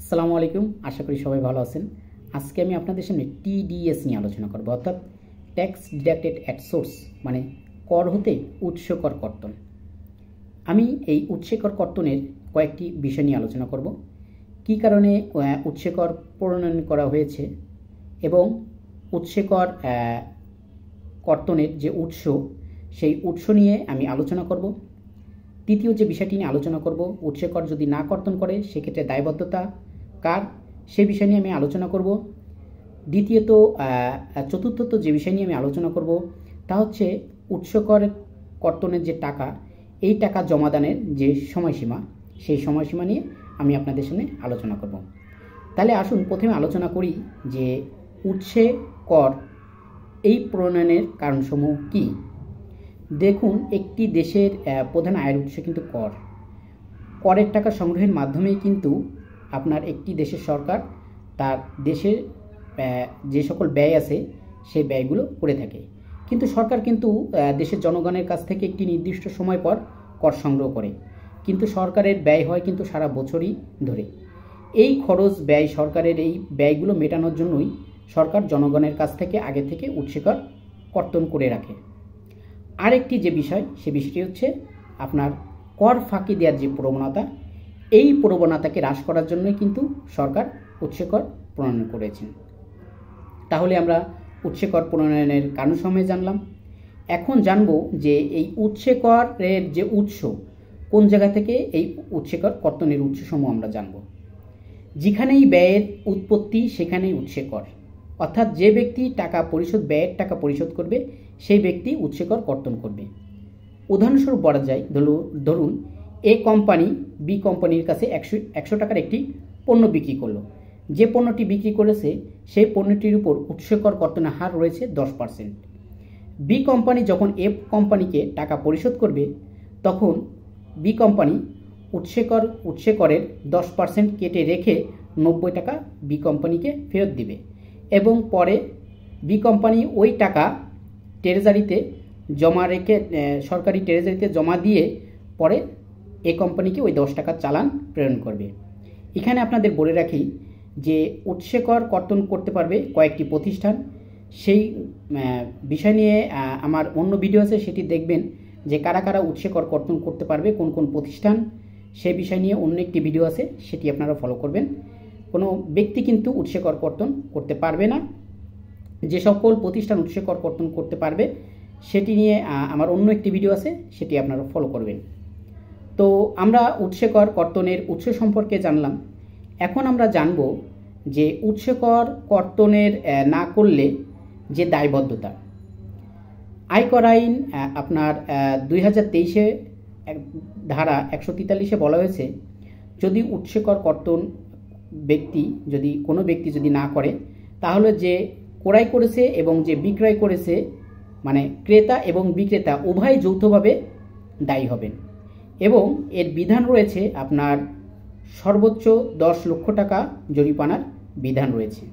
আসসালামু আলাইকুম, আশা করি সবাই ভালো আছেন। আজকে আমি আপনাদের সামনে টিডিএস নিয়ে আলোচনা করব, অর্থাৎ ট্যাক্স ডিডাক্টেড অ্যাট সোর্স, মানে কর হতে উৎস কর কর্তন। আমি এই উৎস কর কর্তনের কয়েকটি বিষয় নিয়ে আলোচনা করব, কী কারণে উৎস কর প্রণয়ন করা হয়েছে এবং উৎস কর কর্তনের যে উৎস, সেই উৎস নিয়ে আমি আলোচনা করব। তৃতীয় যে বিষয়টি নিয়ে আলোচনা করব, উৎস কর যদি না কর্তন করে সেক্ষেত্রে দায়বদ্ধতা কার, সে বিষয় নিয়ে আমি আলোচনা করব। চতুর্থত যে বিষয় নিয়ে আমি আলোচনা করব তা হচ্ছে উৎস কর কর্তনের যে টাকা, এই টাকা জমাদানের যে সময়সীমা, সেই সময়সীমা নিয়ে আমি আপনাদের সামনে আলোচনা করব। তাহলে আসুন প্রথমে আলোচনা করি যে উৎসে কর এই প্রণয়নের কারণসমূহ কী। দেখুন, একটি দেশের প্রধান আয়ের উৎস কিন্তু কর। করের টাকা সংগ্রহের মাধ্যমেই কিন্তু আপনার একটি দেশের সরকার তার দেশের যে সকল ব্যয় আছে সেই ব্যয়গুলো করে থাকে। কিন্তু সরকার কিন্তু দেশের জনগণের কাছ থেকে একটি নির্দিষ্ট সময় পর কর সংগ্রহ করে, কিন্তু সরকারের ব্যয় হয় কিন্তু সারা বছরই ধরে। এই খরচ ব্যয়, সরকারের এই ব্যয়গুলো মেটানোর জন্যই সরকার জনগণের কাছ থেকে আগে থেকে উৎস কর কর্তন করে রাখে। আরেকটি যে বিষয়, সে বিষয়টি হচ্ছে আপনার কর ফাঁকি দেওয়ার যে প্রবণতা, এই প্রবণতাকে হ্রাস করার জন্যই কিন্তু সরকার উৎস কর প্রণয়ন করেছেন। তাহলে আমরা উৎস কর প্রণয়নের কারণসমূহ জানলাম। এখন জানব যে এই উৎস করের যে উৎস, কোন জায়গা থেকে এই উৎস কর কর্তনের উৎসসমূহ আমরা জানব। যেখানেই ব্যয়ের উৎপত্তি সেখানেই উৎস কর, অর্থাৎ যে ব্যক্তি ব্যয়ের টাকা পরিশোধ করবে সেই ব্যক্তি উৎস কর কর্তন করবে। উদাহরণস্বরূপ বলা যায়, ধরুন এ কোম্পানি বি কোম্পানির কাছে 100 টাকার একটি পণ্য বিক্রি করলো। যে পণ্যটি বিক্রি করেছে সেই পণ্যটির উপর উৎস কর কর্তনের হার রয়েছে 10%। বি কোম্পানি যখন এ কোম্পানিকে টাকা পরিশোধ করবে তখন বি কোম্পানি উৎস করের 10% কেটে রেখে 90 টাকা বি কোম্পানিকে ফেরত দিবে এবং পরে বি কোম্পানি ওই টাকা ট্রেজারিতে জমা রেখে, সরকারি ট্রেজারিতে জমা দিয়ে পরে এ কোম্পানিকে ওই 10 টাকার চালান প্রেরণ করবে। এখানে আপনাদের বলে রাখি যে উৎস কর কর্তন করতে পারবে কয়েকটি প্রতিষ্ঠান। সেই বিষয় নিয়ে আমার অন্য ভিডিও আছে, সেটি দেখবেন যে কারা কারা উৎস কর কর্তন করতে পারবে, কোন কোন প্রতিষ্ঠান, সেই বিষয় নিয়ে অন্য একটি ভিডিও আছে, সেটি আপনারা ফলো করবেন। কোনো ব্যক্তি কিন্তু উৎস কর কর্তন করতে পারবে না। যে সকল প্রতিষ্ঠান উৎস কর কর্তন করতে পারবে সেটি নিয়ে আমার অন্য একটি ভিডিও আছে, সেটি আপনারা ফলো করবেন। তো আমরা উৎস কর কর্তনের উৎস সম্পর্কে জানলাম। এখন আমরা জানব যে উৎস কর কর্তনের না করলে যে দায়বদ্ধতা। আয়কর আইন আপনার 2023-এ ধারা 143-এ বলা হয়েছে, যদি উৎস কর কর্তন কোনো ব্যক্তি যদি না করে, তাহলে যে ক্রয় করেছে এবং যে বিক্রয় করেছে, মানে ক্রেতা এবং বিক্রেতা উভয় যৌথভাবে দায়ী হবেন এবং এর বিধান রয়েছে আপনার সর্বোচ্চ 10 লক্ষ টাকা জরিমানার বিধান রয়েছে।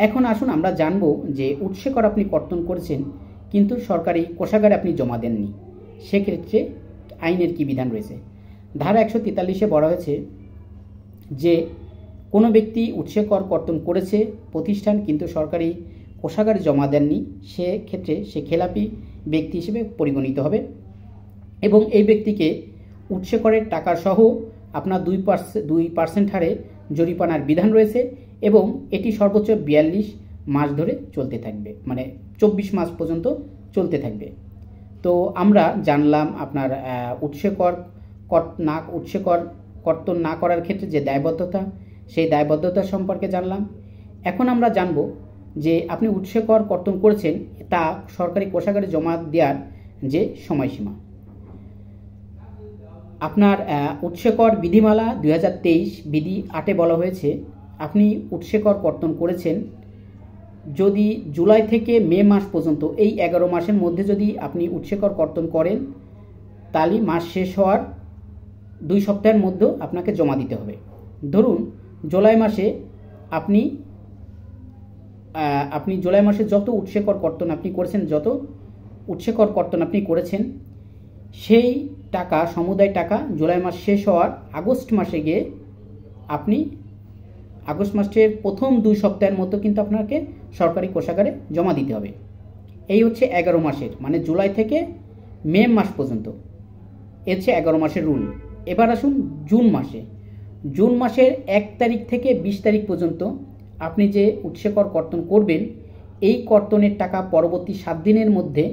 এখন আসুন আমরা জানব যে উৎস কর আপনি কর্তন করেছেন কিন্তু সরকারি কোষাগারে আপনি জমা দেননি, সেক্ষেত্রে আইনের কি বিধান রয়েছে। ধারা 143-এ বলা হয়েছে যে কোনো ব্যক্তি উৎস কর কর্তন করেছে প্রতিষ্ঠান কিন্তু সরকারি কোষাগারে জমা দেননি, সেক্ষেত্রে সে খেলাপি ব্যক্তি হিসেবে পরিগণিত হবে এবং এই ব্যক্তিকে উৎস করের টাকা সহ আপনার 2% হারে জরিমানার বিধান রয়েছে এবং এটি সর্বোচ্চ 42 মাস ধরে চলতে থাকবে, মানে 24 মাস পর্যন্ত চলতে থাকবে। তো আমরা জানলাম আপনার উৎস কর কর্তন না করার ক্ষেত্রে যে দায়বদ্ধতা, সেই দায়বদ্ধতা সম্পর্কে জানলাম। এখন আমরা জানব যে আপনি উৎস কর কর্তন করেছেন তা সরকারি কোষাগারে জমা দেওয়ার যে সময়সীমা। আপনার উৎস কর বিধিমালা 2023 বিধি 8-এ বলা হয়েছে, আপনি উৎস কর কর্তন করেছেন যদি জুলাই থেকে মে মাস পর্যন্ত এই 11 মাসের মধ্যে যদি আপনি উৎস কর কর্তন করেন, তাহলে মাস শেষ হওয়ার 2 সপ্তাহের মধ্যে আপনাকে জমা দিতে হবে। ধরুন জুলাই মাসে আপনি জুলাই মাসে যত উৎস কর কর্তন আপনি করেছেন সেই টাকা, সমুদায় টাকা জুলাই মাস শেষ হওয়ার আগস্ট মাসে গিয়ে আপনি আগস্ট মাসের প্রথম 2 সপ্তাহের মতো কিন্তু আপনাকে সরকারি কোষাগারে জমা দিতে হবে। এই হচ্ছে 11 মাসের, মানে জুলাই থেকে মে মাস পর্যন্ত এ হচ্ছে 11 মাসের রুল। এবার আসুন জুন মাসে। জুন মাসের 1 তারিখ থেকে 20 তারিখ পর্যন্ত আপনি যে উৎসে কর কর্তন করবেন, এই কর্তনের টাকা পরবর্তী 7 দিনের মধ্যে,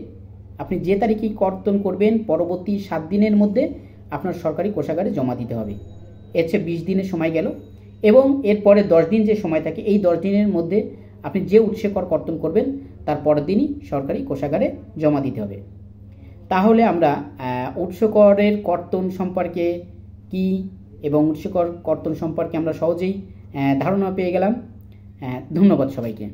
আপনি যে তারিখেই কর্তন করবেন পরবর্তী 7 দিনের মধ্যে আপনার সরকারি কোষাগারে জমা দিতে হবে। এর চেয়ে 20 দিনের সময় গেল, এবং এরপরে 10 দিন যে সময় থাকে, এই 10 দিনের মধ্যে আপনি যে উৎসে কর কর্তন করবেন তার পরের দিনই সরকারি কোষাগারে জমা দিতে হবে। তাহলে আমরা উৎস করের কর্তন সম্পর্কে কি এবং উৎস কর কর্তন সম্পর্কে আমরা সহজেই ধারণা পেয়ে গেলাম। ধন্যবাদ সবাইকে।